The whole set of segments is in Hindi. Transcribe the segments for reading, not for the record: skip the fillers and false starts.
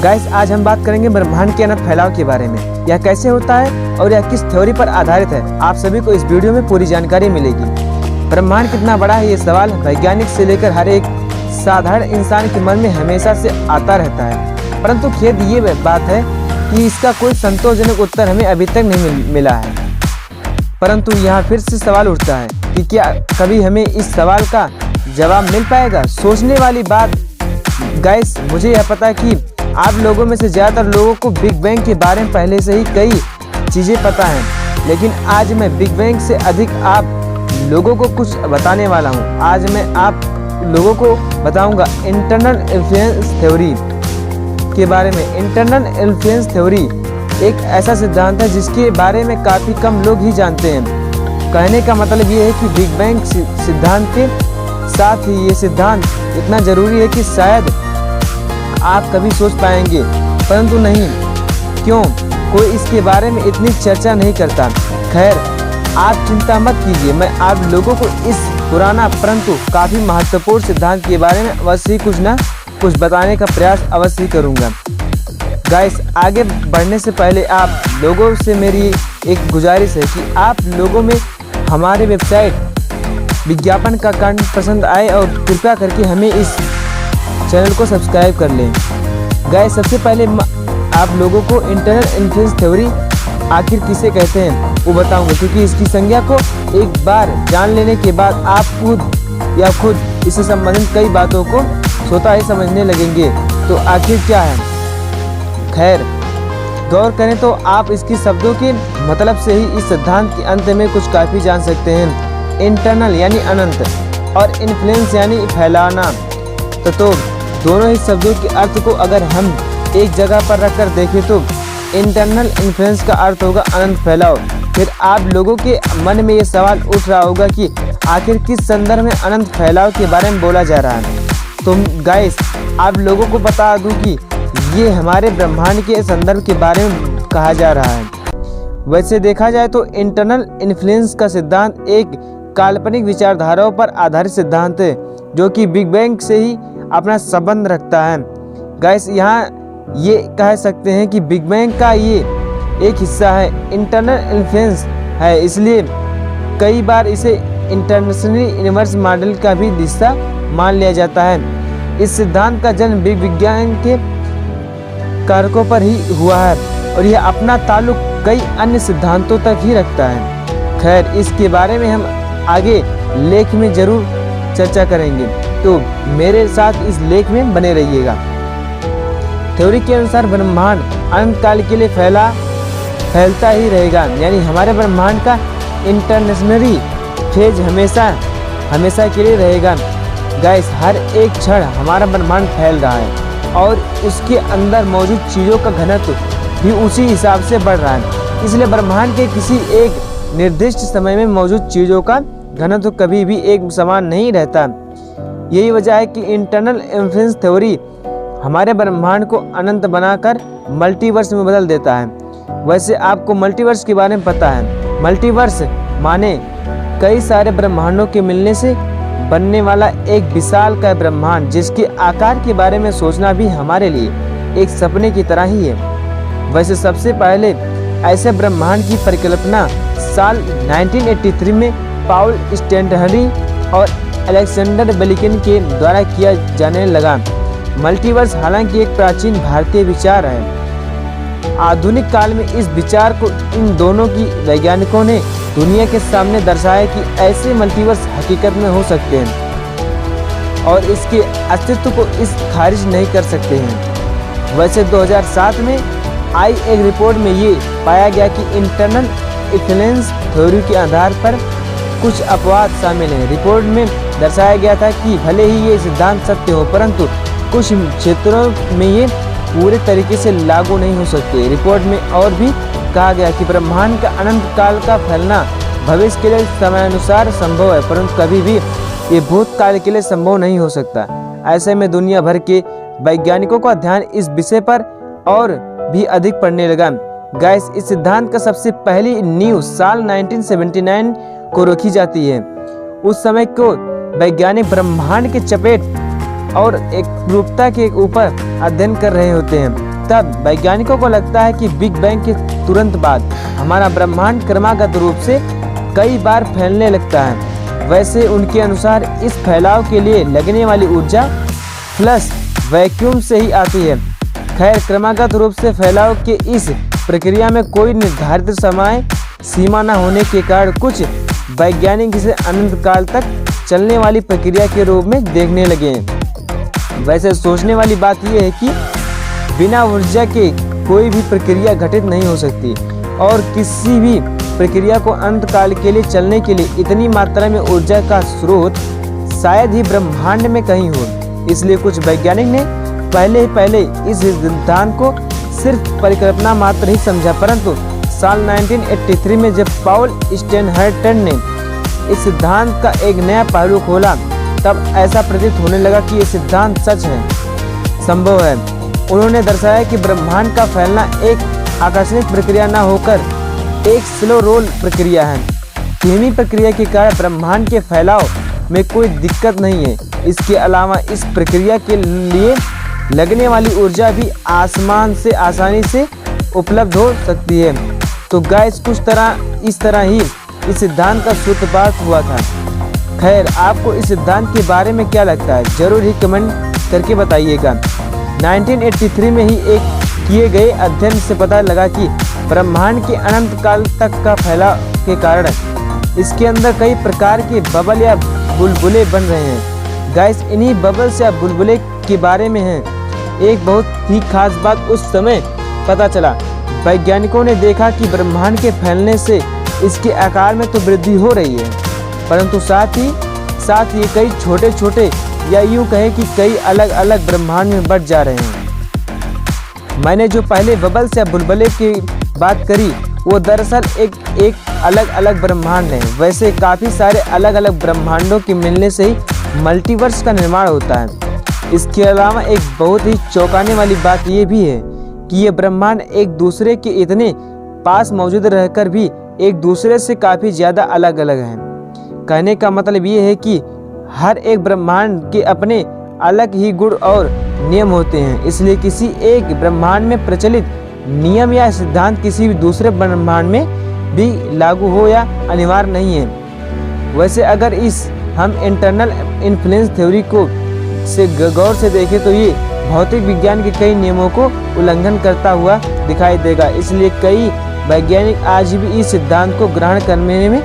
गाइस आज हम बात करेंगे ब्रह्मांड के अनंत फैलाव के बारे में। यह कैसे होता है और यह किस थ्योरी पर आधारित है, आप सभी को इस वीडियो में पूरी जानकारी मिलेगी। ब्रह्मांड कितना बड़ा है, ये सवाल वैज्ञानिक से लेकर हर एक साधारण इंसान के मन में हमेशा से आता रहता है, परंतु खेद ये बात है कि इसका कोई संतोषजनक उत्तर हमें अभी तक नहीं मिला है। परंतु यहाँ फिर से सवाल उठता है कि क्या कभी हमें इस सवाल का जवाब मिल पाएगा। सोचने वाली बात गाइस, मुझे यह पता है कि आप लोगों में से ज़्यादातर लोगों को बिग बैंग के बारे में पहले से ही कई चीज़ें पता हैं, लेकिन आज मैं बिग बैंग से अधिक आप लोगों को कुछ बताने वाला हूं। आज मैं आप लोगों को बताऊंगा इंटरनल इन्फ्लुएंस थ्योरी के बारे में। इंटरनल इन्फ्लुएंस थ्योरी एक ऐसा सिद्धांत है जिसके बारे में काफ़ी कम लोग ही जानते हैं। कहने का मतलब ये है कि बिग बैंग सिद्धांत के साथ ही ये सिद्धांत इतना ज़रूरी है कि शायद आप कभी सोच पाएंगे, परंतु नहीं। क्यों कोई इसके बारे में इतनी चर्चा नहीं करता। खैर, आप चिंता मत कीजिए, मैं आप लोगों को इस पुराना परंतु काफ़ी महत्वपूर्ण सिद्धांत के बारे में अवश्य कुछ ना कुछ बताने का प्रयास अवश्य करूँगा। गाइस, आगे बढ़ने से पहले आप लोगों से मेरी एक गुजारिश है कि आप लोगों में हमारे वेबसाइट विज्ञापन का कंटेंट पसंद आए और कृपया करके हमें इस चैनल को सब्सक्राइब कर लें। गाइस, सबसे पहले आप लोगों को इंटरनल इन्फ्लुएंस थ्योरी आखिर किसे कहते हैं वो बताऊंगा, क्योंकि इसकी संज्ञा को एक बार जान लेने के बाद आप खुद इससे संबंधित कई बातों को स्वतः ही समझने लगेंगे। तो आखिर क्या है? खैर, गौर करें तो आप इसकी शब्दों के मतलब से ही इस सिद्धांत के अंत में कुछ काफ़ी जान सकते हैं। इंटरनल यानी अनंत और इन्फ्लुएंस यानी फैलाना। तो दोनों ही शब्दों के अर्थ को अगर हम एक जगह पर रखकर देखें तो इंटरनल इन्फ्लुएंस का अर्थ होगा अनंत फैलाव। फिर आप लोगों के मन में ये सवाल उठ रहा होगा कि आखिर किस संदर्भ में अनंत फैलाव के बारे में बोला जा रहा है। तो गाइस, आप लोगों को बता दूं कि ये हमारे ब्रह्मांड के संदर्भ के बारे में कहा जा रहा है। वैसे देखा जाए तो इंटरनल इन्फ्लुएंस का सिद्धांत एक काल्पनिक विचारधाराओं पर आधारित सिद्धांत है जो कि बिग बैंग से ही अपना संबंध रखता है। गाइस, यहाँ ये कह सकते हैं कि बिग बैंग का ये एक हिस्सा है, इंटरनल इन्फ्लुएंस है, इसलिए कई बार इसे इंटरनेशनल यूनिवर्स मॉडल का भी हिस्सा मान लिया जाता है। इस सिद्धांत का जन्म बिग विज्ञान के कारकों पर ही हुआ है और यह अपना ताल्लुक कई अन्य सिद्धांतों तक ही रखता है। खैर, इसके बारे में हम आगे लेख में जरूर चर्चा करेंगे, तो मेरे साथ इस लेख में बने रहिएगा। थ्योरी के अनुसार ब्रह्मांड अनंत काल के लिए फैलता ही रहेगा, यानी हमारे ब्रह्मांड का इंटरनेशनली फेज हमेशा के लिए रहेगा। गाइस, हर एक क्षण हमारा ब्रह्मांड फैल रहा है और उसके अंदर मौजूद चीज़ों का घनत्व भी उसी हिसाब से बढ़ रहा है। इसलिए ब्रह्मांड के किसी एक निर्दिष्ट समय में मौजूद चीज़ों का घनत्व कभी भी एक समान नहीं रहता। यही वजह है कि इंटरनल इन्फ्लुएंस थ्योरी हमारे ब्रह्मांड को अनंत बनाकर मल्टीवर्स में बदल देता है। वैसे आपको मल्टीवर्स के बारे में पता है। मल्टीवर्स माने कई सारे ब्रह्मांडों के मिलने से बनने वाला एक विशाल का ब्रह्मांड, जिसके आकार के बारे में सोचना भी हमारे लिए एक सपने की तरह ही है। वैसे सबसे पहले ऐसे ब्रह्मांड की परिकल्पना साल 1983 में पाउल स्टैंटहरी और अलेक्जेंडर बेलिकिन के द्वारा किया जाने लगा। मल्टीवर्स हालांकि एक प्राचीन भारतीय विचार है। आधुनिक काल में इस विचार को इन दोनों की वैज्ञानिकों ने दुनिया के सामने दर्शाया कि ऐसे मल्टीवर्स हकीकत में हो सकते हैं और इसके अस्तित्व को इस खारिज नहीं कर सकते हैं। वैसे 2007 में आई एक रिपोर्ट में ये पाया गया कि इंटरनल इन्फ्लुएंस थ्योरी के आधार पर कुछ अपवाद शामिल हैं। रिपोर्ट में दर्शाया गया था कि भले ही ये सिद्धांत सत्य हो, परंतु कुछ क्षेत्रों में ये पूरे तरीके से लागू नहीं हो सकते। रिपोर्ट में और भी कहा गया कि ब्रह्मांड का अनंत काल का फैलना भविष्य के लिए समयानुसार संभव है, परंतु कभी भी ये भूतकाल के लिए संभव नहीं हो सकता। ऐसे में दुनिया भर के वैज्ञानिकों का ध्यान इस विषय पर और भी अधिक पड़ने लगा। गाइस, इस सिद्धांत का सबसे पहली नींव साल 1979 को रखी जाती है। उस समय को वैज्ञानिक ब्रह्मांड के चपेट और एक रूपता के ऊपर अध्ययन कर रहे होते हैं। तब वैज्ञानिकों को लगता है कि बिग बैंग के तुरंत बाद हमारा ब्रह्मांड क्रमागत रूप से कई बार फैलने लगता है। वैसे उनके अनुसार इस फैलाव के लिए लगने वाली ऊर्जा प्लस वैक्यूम से ही आती है। खैर, क्रमागत रूप से फैलाव के इस प्रक्रिया में कोई निर्धारित समय सीमा न होने के कारण कुछ वैज्ञानिक इसे अनंत काल तक चलने वाली प्रक्रिया के रूप में देखने लगे हैं। वैसे सोचने वाली बात यह है कि बिना ऊर्जा के कोई भी प्रक्रिया घटित नहीं हो सकती और किसी भी प्रक्रिया को अनंत काल के लिए चलने के लिए इतनी मात्रा में ऊर्जा का स्रोत शायद ही ब्रह्मांड में कहीं हो। इसलिए कुछ वैज्ञानिक ने पहले इस सिद्धांत को सिर्फ परिकल्पना मात्र ही समझा, परंतु साल 1983 में जब पॉल स्टेनहर्टन ने इस सिद्धांत का एक नया पहलू खोला, तब ऐसा प्रतीत होने लगा कि यह सिद्धांत सच है, संभव है। उन्होंने दर्शाया कि ब्रह्मांड का फैलना एक आकस्मिक प्रक्रिया न होकर एक स्लो रोल प्रक्रिया है। धीमी प्रक्रिया के कारण ब्रह्मांड के फैलाव में कोई दिक्कत नहीं है। इसके अलावा इस प्रक्रिया के लिए लगने वाली ऊर्जा भी आसमान से आसानी से उपलब्ध हो सकती है। तो गाइस, इस तरह ही इस सिद्धांत का सूत्रपात हुआ था। खैर, आपको इस सिद्धांत के बारे में क्या लगता है, जरूर ही कमेंट करके बताइएगा। 1983 में ही एक किए गए अध्ययन से पता लगा कि ब्रह्मांड के अनंत काल तक का फैलाव के कारण इसके अंदर कई प्रकार के बबल या बुलबुले बन रहे हैं। गाइस, इन्हीं बबल्स या बुलबुले के बारे में है एक बहुत ही खास बात उस समय पता चला। वैज्ञानिकों ने देखा कि ब्रह्मांड के फैलने से इसके आकार में तो वृद्धि हो रही है, परंतु साथ ये कई छोटे छोटे या यूं कहे कि कई अलग अलग ब्रह्मांड में बढ़ जा रहे हैं। मैंने जो पहले बबल्स या बुलबुले की बात करी वो दरअसल एक अलग अलग ब्रह्मांड है। वैसे काफ़ी सारे अलग अलग ब्रह्मांडों के मिलने से ही मल्टीवर्स का निर्माण होता है। इसके अलावा एक बहुत ही चौंकाने वाली बात ये भी है कि ये ब्रह्मांड एक दूसरे के इतने पास मौजूद रहकर भी एक दूसरे से काफ़ी ज़्यादा अलग अलग हैं। कहने का मतलब ये है कि हर एक ब्रह्मांड के अपने अलग ही गुण और नियम होते हैं, इसलिए किसी एक ब्रह्मांड में प्रचलित नियम या सिद्धांत किसी भी दूसरे ब्रह्मांड में भी लागू हो या अनिवार्य नहीं है। वैसे अगर हम इंटरनल इन्फ्लुएंस थ्योरी को गौर से देखें तो ये भौतिक विज्ञान के कई नियमों को उल्लंघन करता हुआ दिखाई देगा। इसलिए कई वैज्ञानिक आज भी इस सिद्धांत को ग्रहण करने में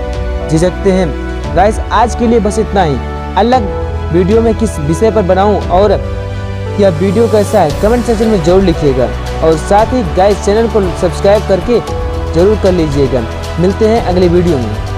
झिझकते हैं। गाइस, आज के लिए बस इतना ही। अलग वीडियो में किस विषय पर बनाऊं और यह वीडियो कैसा है कमेंट सेक्शन में जरूर लिखिएगा और साथ ही गाइस चैनल को सब्सक्राइब करके जरूर कर लीजिएगा। मिलते हैं अगले वीडियो में।